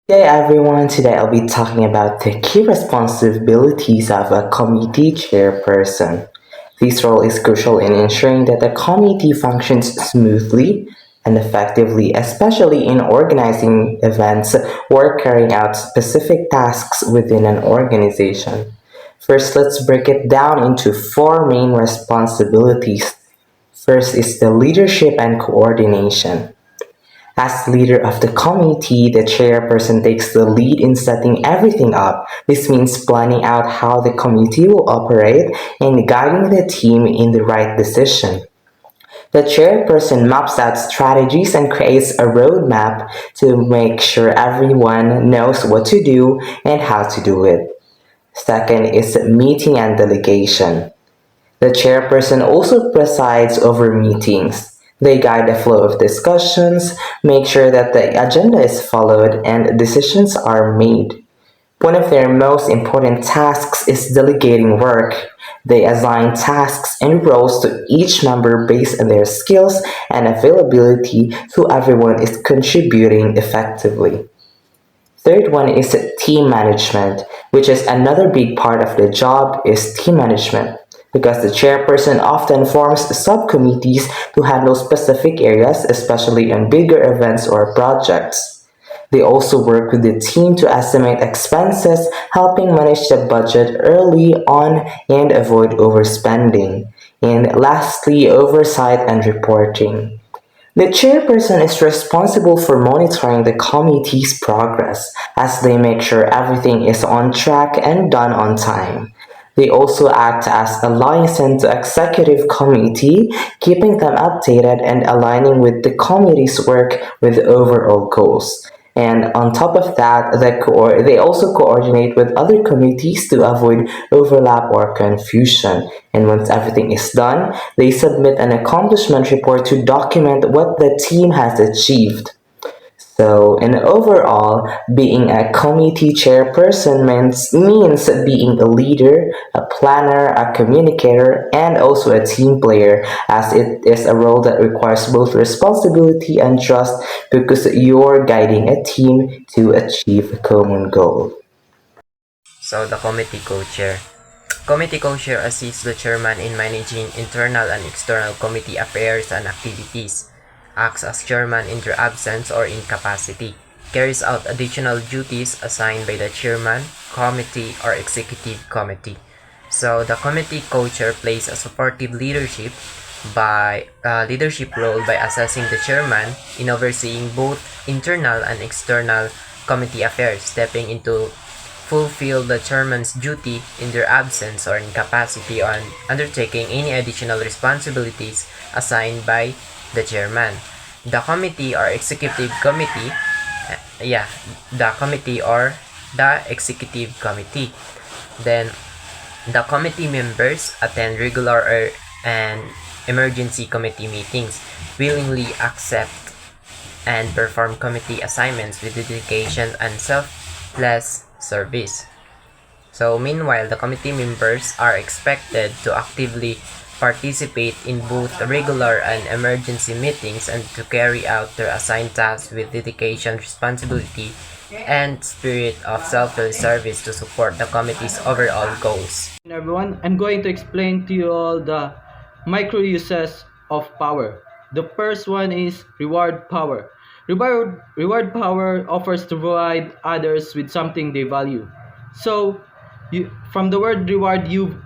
Hey everyone, today I'll be talking about the key responsibilities of a committee chairperson. This role is crucial in ensuring that the committee functions smoothly and effectively, especially in organizing events or carrying out specific tasks within an organization. First, let's break it down into four main responsibilities. First is the leadership and coordination. As leader of the committee, the chairperson takes the lead in setting everything up. This means planning out how the committee will operate and guiding the team in the right decision. The chairperson maps out strategies and creates a roadmap to make sure everyone knows what to do and how to do it. Second is meeting and delegation. The chairperson also presides over meetings. They guide the flow of discussions, make sure that the agenda is followed, and decisions are made. One of their most important tasks is delegating work. They assign tasks and roles to each member based on their skills and availability so everyone is contributing effectively. Third one is team management, which is another big part of the job is team management because the chairperson often forms subcommittees to handle specific areas, especially on bigger events or projects. They also work with the team to estimate expenses, helping manage the budget early on and avoid overspending. And lastly, oversight and reporting. The chairperson is responsible for monitoring the committee's progress as they make sure everything is on track and done on time. They also act as a liaison to executive committee, keeping them updated and aligning with the committee's work with overall goals. And on top of that, they also coordinate with other committees to avoid overlap or confusion. And once everything is done, they submit an accomplishment report to document what the team has achieved. So, in overall, being a committee chairperson means being a leader, a planner, a communicator, and also a team player, as it is a role that requires both responsibility and trust because you're guiding a team to achieve a common goal. So the committee co-chair. Committee co-chair assists the chairman in managing internal and external committee affairs and activities, acts as chairman in their absence or incapacity, carries out additional duties assigned by the chairman, committee, or executive committee. So the committee co-chair plays a supportive leadership role by assessing the chairman in overseeing both internal and external committee affairs, stepping into fulfill the chairman's duty in their absence or incapacity on undertaking any additional responsibilities assigned by the chairman. The committee or executive committee, yeah, the committee or the executive committee. Then the committee members attend and emergency committee meetings, willingly accept and perform committee assignments with dedication and selfless service. So meanwhile, the committee members are expected to actively participate in both regular and emergency meetings and to carry out their assigned tasks with dedication, responsibility, and spirit of selfless service to support the committee's overall goals. Everyone, I'm going to explain to you all the micro uses of power. The first one is reward power. Reward power offers to provide others with something they value. So, from the word reward, you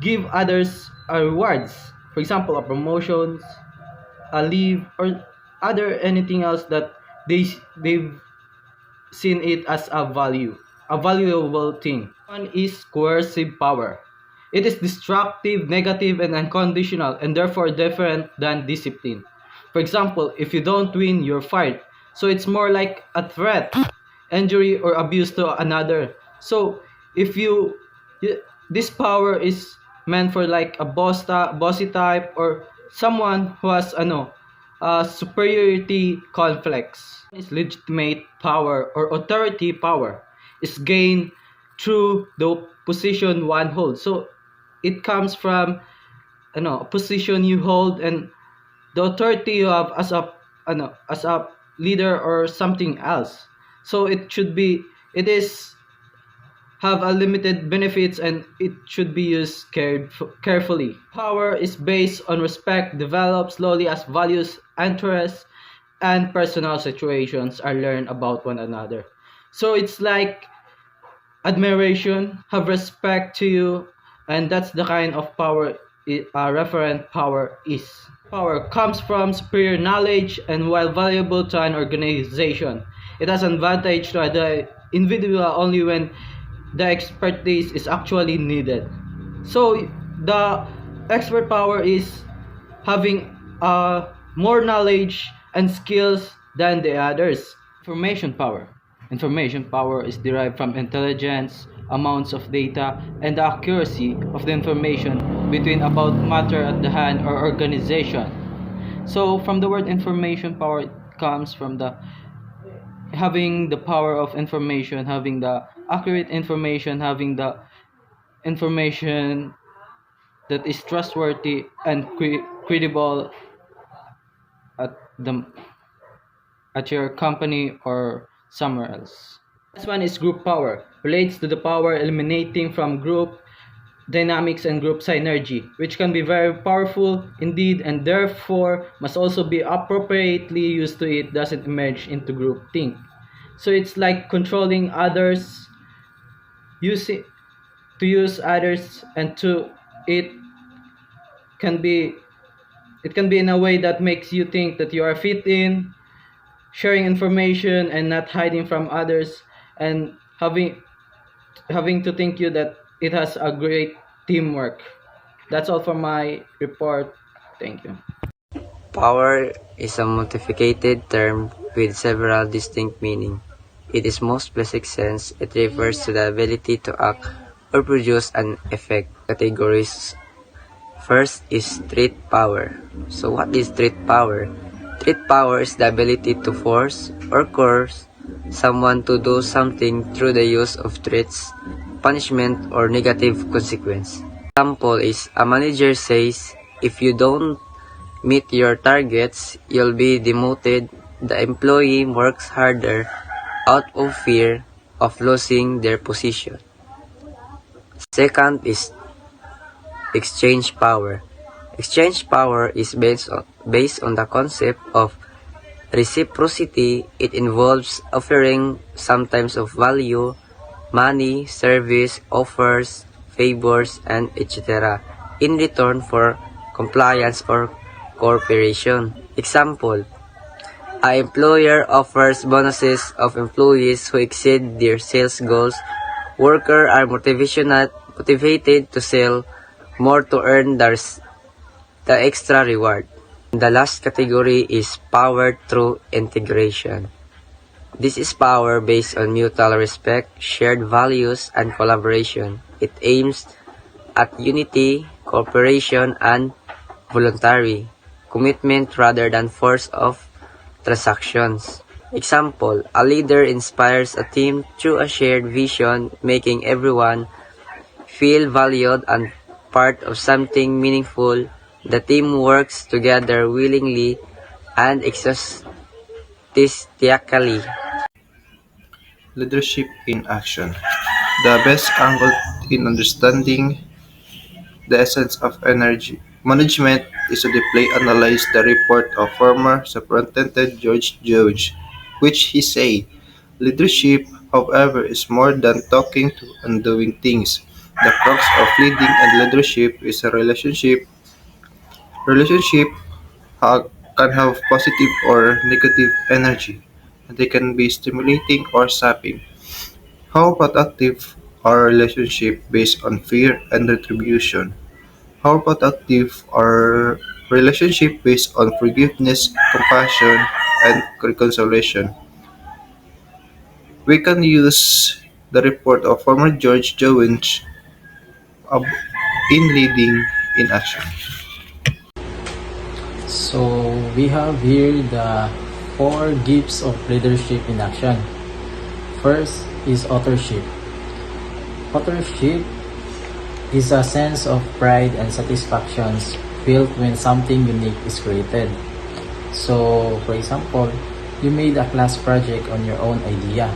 give others rewards. For example, a promotions, a leave, or other anything else that they've seen it as a valuable thing. One is coercive power. It is destructive, negative, and unconditional, and therefore different than discipline. For example, if you don't win, you're fired. So it's more like a threat, injury, or abuse to another. So if this power is meant for like a bossy type or someone who has superiority conflicts. Is legitimate power or authority power is gained through the position one holds. So it comes from a position you hold and the authority you have as a leader or something else. So it is have unlimited benefits and it should be used carefully. Power is based on respect, developed slowly as values, interests, and personal situations are learned about one another. So it's like admiration, have respect to you, and that's the kind of power referent power is. Power comes from superior knowledge, and while valuable to an organization, it has advantage to the individual only when the expertise is actually needed. So the expert power is having more knowledge and skills than the others. Information power. Information power is derived from intelligence, amounts of data, and the accuracy of the information between about matter at the hand or organization. So from the word information power, it comes from the having the power of information, having the accurate information, having the information that is trustworthy and credible at the at your company or somewhere else. This one is group power. Relates to the power emanating from group dynamics and group synergy, which can be very powerful indeed and therefore must also be appropriately used to it doesn't emerge into group think. So it's like controlling others, using to use others and to can be it can be in a way that makes you think that you are fit in, sharing information and not hiding from others, and having to think you that it has a great teamwork. That's all for my report. Thank you. Power is a multiplicated term with several distinct meanings. In its most basic sense, it refers to the ability to act or produce an effect. Categories. First is street power. So what is street power? Street power is the ability to force or coerce someone to do something through the use of threats, punishment, or negative consequence. Example is a manager says, if you don't meet your targets, you'll be demoted. The employee works harder out of fear of losing their position. Second is exchange power. Exchange power is based on the concept of reciprocity. It involves offering some types of value, money, service, offers, favors, and etc. in return for compliance or cooperation. Example, an employer offers bonuses of employees who exceed their sales goals. Workers are motivated to sell more to earn the extra reward. The last category is power through integration. This is power based on mutual respect, shared values, and collaboration. It aims at unity, cooperation, and voluntary commitment rather than force of transactions. Example, a leader inspires a team through a shared vision, making everyone feel valued and part of something meaningful. The team works together willingly and enthusiastically. Leadership in action. The best angle in understanding the essence of energy management is to deeply analyze the report of former Superintendent George Jones, which he said, leadership, however, is more than talking to and doing things. The crux of leading and leadership is a relationship. Relationship can have positive or negative energy, and they can be stimulating or sapping. How about active are relationship based on fear and retribution? How about active are relationship based on forgiveness, compassion, and reconciliation? We can use the report of former George Jones in leading in action. So we have here the 4 gifts of leadership in action. First is authorship. Authorship is a sense of pride and satisfaction felt when something unique is created. So, for example, You made a class project on your own idea,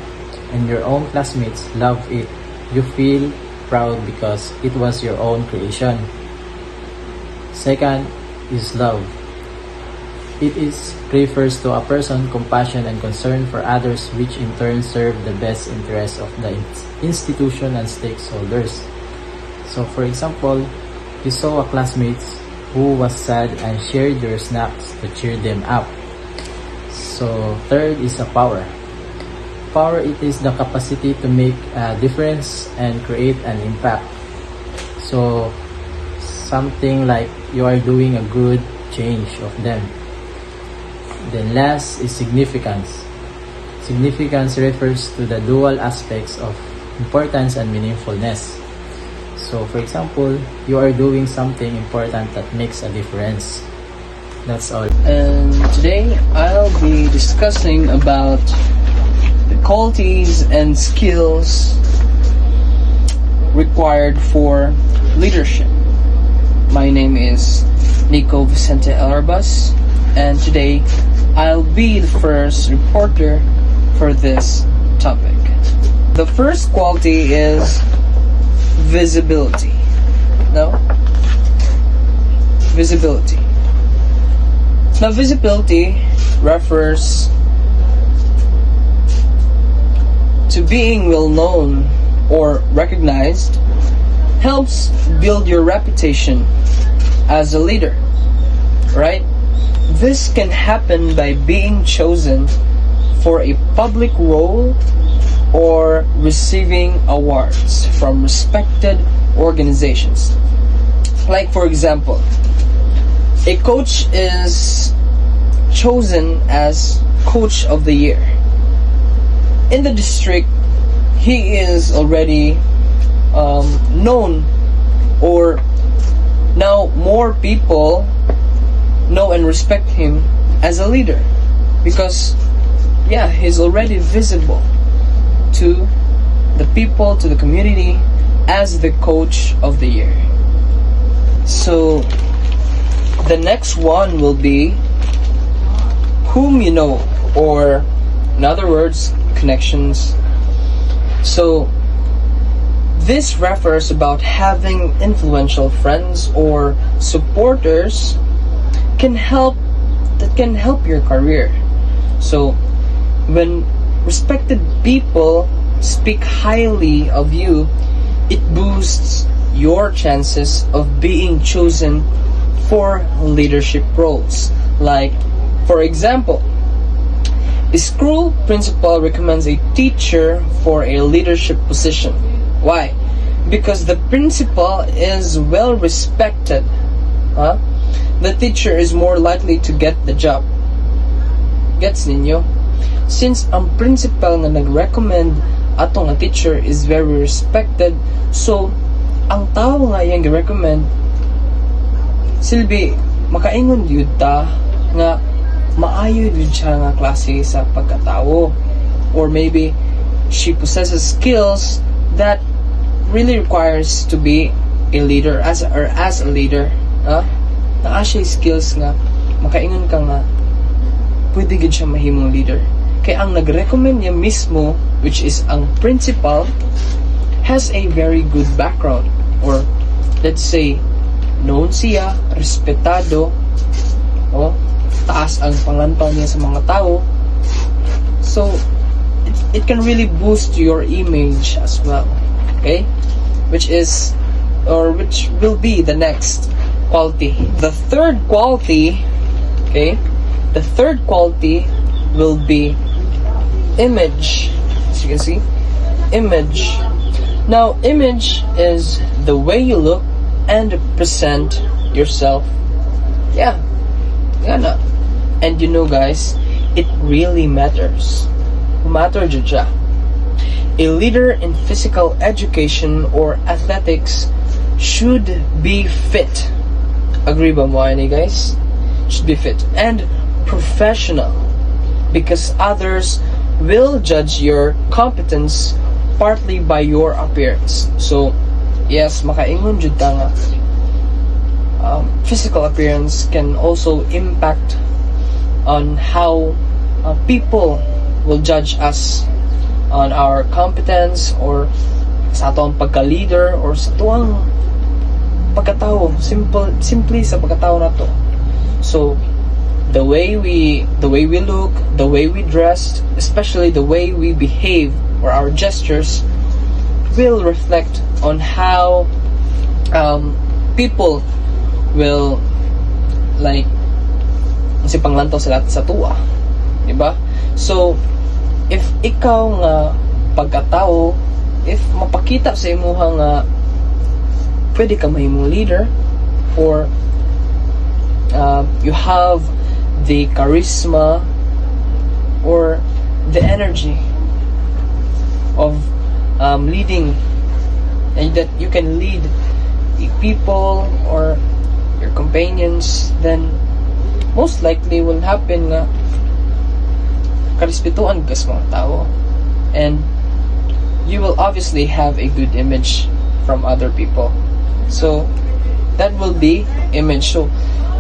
and your own classmates love it. You feel proud because it was your own creation. Second is love. It refers to a person's compassion and concern for others, which in turn serve the best interests of the institution and stakeholders. So for example, you saw a classmate who was sad and shared your snacks to cheer them up. So third is a power. Power, it is the capacity to make a difference and create an impact. So something like you are doing a good change of them. Then last is significance. Significance refers to the dual aspects of importance and meaningfulness. So for example, you are doing something important that makes a difference. That's all. And today I'll be discussing about the qualities and skills required for leadership. My name is Nico Vicente Elarbas, and today I'll be the first reporter for this topic. The first quality is visibility. No? Visibility. Now, visibility refers to being well known or recognized, helps build your reputation as a leader, right? This can happen by being chosen for a public role or receiving awards from respected organizations. Like for example, a coach is chosen as Coach of the Year. In the district, he is already known, or now more people know and respect him as a leader because he's already visible to the people, to the community as the Coach of the Year. So the next one will be whom you know, or in other words, connections. So this refers about having influential friends or supporters that can help your career. So when respected people speak highly of you, it boosts your chances of being chosen for leadership roles. Like for example, a school principal recommends a teacher for a leadership position. Why? Because the principal is well respected. The teacher is more likely to get the job. Gets ninyo? Since ang principal na nag-recommend atong nga teacher is very respected, so ang tao nga yung recommend silbi makaingon yun ta nga maayo yun siya nga klase sa pagkatao, or maybe she possesses skills that really requires to be a leader as a leader. Naa siya skills nga makaingon ka nga pwede gid siya mahimong leader. Kaya ang nag-recommend niya mismo, which is ang principal, has a very good background, or let's say known siya, respetado, taas ang pangantaw niya sa mga tao. So it can really boost your image as well. Okay, which will be the next quality. The third quality will be image. As you can see, image. Now, image is the way you look and present yourself. And you know, guys, it really matters. Matter jud siya. A leader in physical education or athletics should be fit. Agree ba mo ini, guys? Should be fit and professional, because others will judge your competence partly by your appearance. So, yes, makaingon jud ta nga physical appearance can also impact on how people will judge us on our competence or sa atong pagka-leader or sa tuwang pagkatao, simply sa pagkatao nato. So the way we look, the way we dress, especially the way we behave or our gestures will reflect on how people will like si panglantaw sa tuwa, di ba? So if ikaw nga pagkatao, if mapakita sa imuha nga pwede ka mahimong leader or you have the charisma or the energy of leading, and that you can lead the people or your companions, then most likely will happen nga karespetuan ka sa mga tao, and you will obviously have a good image from other people. So that will be image. So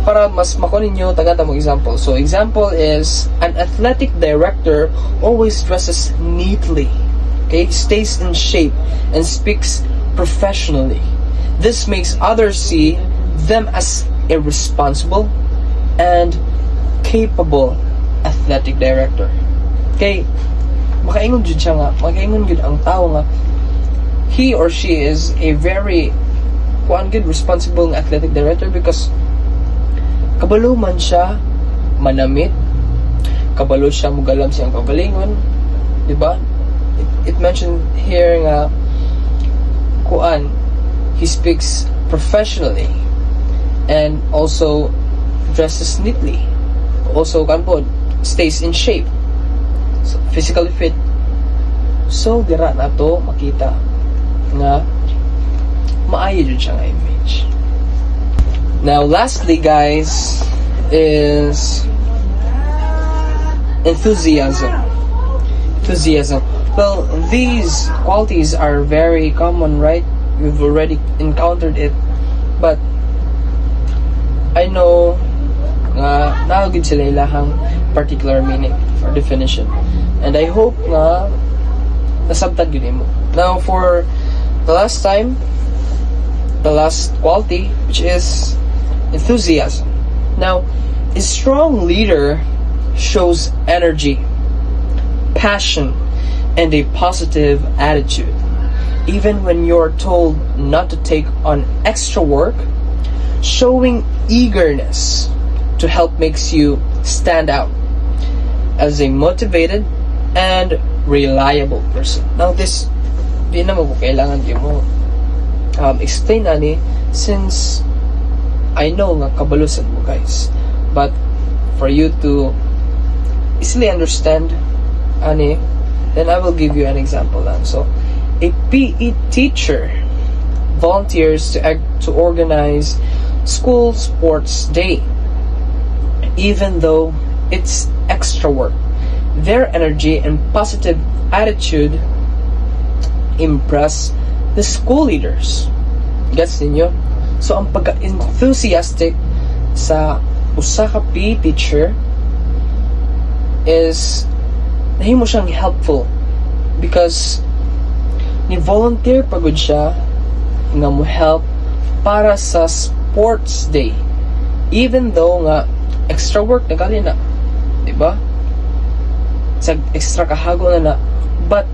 para mas makuha ninyo, tagata mo example. So example is an athletic director always dresses neatly, okay, stays in shape and speaks professionally. This makes others see them as a responsible and capable athletic director. Okay, makaingon jud siya nga, makaingon jud ang tao nga he or she is a very good responsible athletic director because kabalo man siya manamit, kabalo siya mugalam siyang kagalingon, di ba? It mentioned here nga he speaks professionally and also dresses neatly, also stays in shape, so, physically fit. So dira na to makita nga maayo jud siya nga image. Now lastly guys is enthusiasm. Well, these qualities are very common, right? We've already encountered it, but I know nga naagid sila ilahang particular meaning or definition, and I hope nga nasabtan yun mo. Now for the last quality, which is enthusiasm. Now, a strong leader shows energy, passion, and a positive attitude. Even when you're told not to take on extra work, showing eagerness to help makes you stand out as a motivated and reliable person. Now, this, di naman ko kailangan di mo explain ani, since I know nga kabalusan mo guys, but for you to easily understand ani, then I will give you an example lang. So a PE teacher volunteers to organize school sports day even though it's extra work. Their energy and positive attitude impress the school leaders. Gets ninyo? So, ang pagka-enthusiastic sa usa ka PE teacher is nahimo siyang helpful because ni-volunteer pagod siya nga mo help para sa sports day even though nga extra work na kali na, diba? Sa extra kahago na, but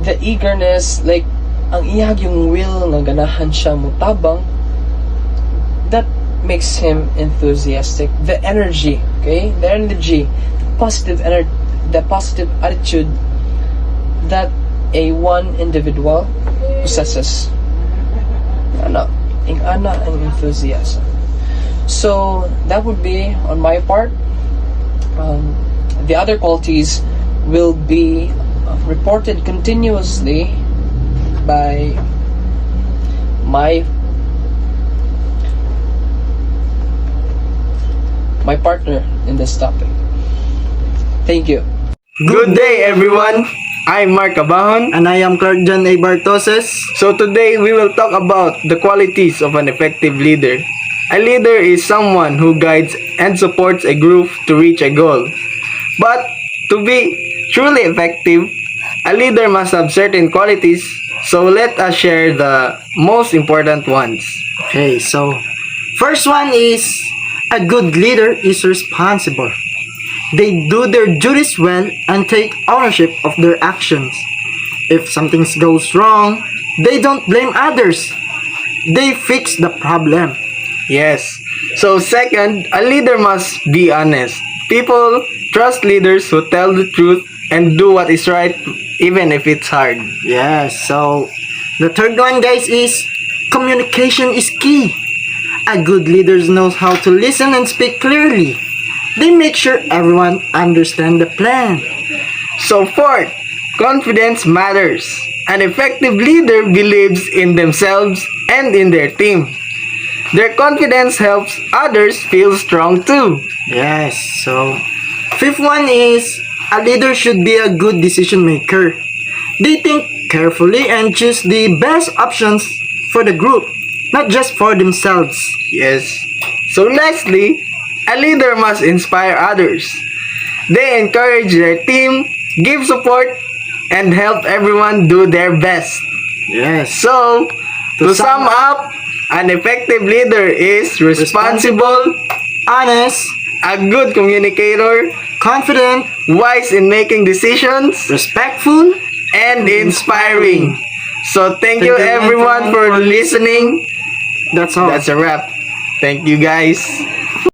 the eagerness, like ang iyag yung will nga ganahan siya mutabang, that makes him enthusiastic. The energy, okay? The energy, the positive attitude that a one individual possesses. Ang enthusiasm. So that would be on my part. The other qualities will be reported continuously by my partner in this topic. Thank you. Good day, everyone. I'm Mark Abahon. And I am Clark John A. Bartoses. So today we will talk about the qualities of an effective leader. A leader is someone who guides and supports a group to reach a goal. But To be truly effective, a leader must have certain qualities, so let us share the most important ones. Okay, so first one is a good leader is responsible. They do their duties well and take ownership of their actions. If something goes wrong, they don't blame others. They fix the problem. Yes. So second, a leader must be honest. People trust leaders who tell the truth and do what is right even if it's hard. Yes, so the third one, guys, is communication is key. A good leader knows how to listen and speak clearly. They make sure everyone understands the plan. So fourth, confidence matters. An effective leader believes in themselves and in their team. Their confidence helps others feel strong too. Yes, so fifth one is a leader should be a good decision maker. They think carefully and choose the best options for the group, not just for themselves. Yes. So lastly, a leader must inspire others. They encourage their team, give support, and help everyone do their best. Yes. So, to sum up, an effective leader is responsible, Honest, a good communicator, confident, wise in making decisions, respectful, and inspiring. So thank you Thank you everyone for listening. that's all. That's a wrap. Thank you guys.